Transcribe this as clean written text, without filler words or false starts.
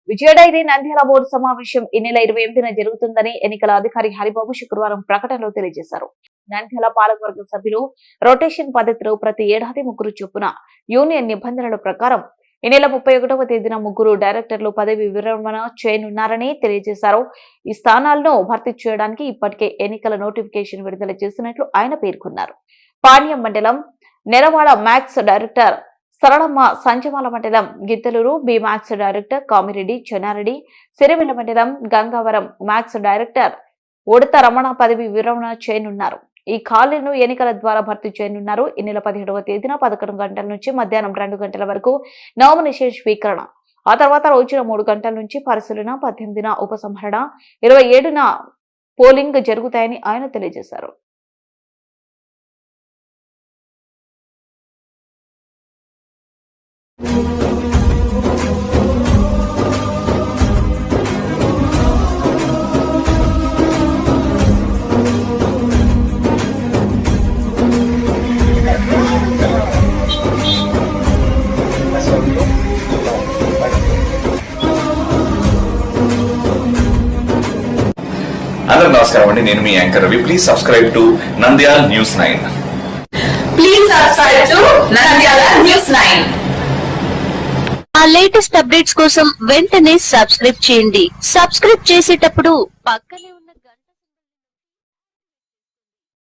విజయ dairy Nandyal board సమావేశం ఈ నెల 28న జరుగుతుందని ఎన్నికల అధికారి హరిబాబు శుక్రవారం ప్రకటనలో తెలియజేశారు. నంద్యాల పాలకవర్గ సభ్యులు రొటేషన్ పద్ధతిలో ప్రతి ఏడాది 3 చొప్పున యూనియన్ నిబంధనల ప్రకారం ఈ నెల 31వ తేదీన 3 డైరెక్టర్లు పదవి విరమణ చేయనున్నారని తెలియజేశారు. ఈ స్థానాలను భర్తీ చేయడానికి ఇప్పటికే ఎన్నికల నోటిఫికేషన్ విడుదల చేసినట్లు ఆయన పేర్కొన్నారు. పాణ్యం మండలం నెరవాడ మ్యాక్స్ డైరెక్టర్ సరళమ్మ, సంజమాల మండలం Giddaluru B MACS director Kamireddy Chennareddy, Sirivella మండలం గంగావరం మ్యాక్స్ డైరెక్టర్ ఉడత రమణ పదవి విరమణ చేయనున్నారు. ఈ ఖాళీలను ఎన్నికల ద్వారా భర్తీ చేయనున్నారు. ఈ నెల 17వ తేదీన 11 గంటల నుంచి మధ్యాహ్నం 2 గంటల వరకు నామినేషన్ స్వీకరణ, ఆ తర్వాత రోజున 3 గంటల నుంచి పరిశీలన, 18న ఉపసంహరణ, 27న పోలింగ్ జరుగుతాయని ఆయన తెలియజేశారు. అందరూ నమస్కారం అండి, నేను మీ anchor Ravi. Please subscribe to Nandyal news 9. Please subscribe to Nandyal news 9. ఆ లేటెస్ట్ అప్డేట్స్ కోసం వెంటనే సబ్స్క్రైబ్ చేయండి. సబ్స్క్రైబ్ చేసేటప్పుడు పక్కనే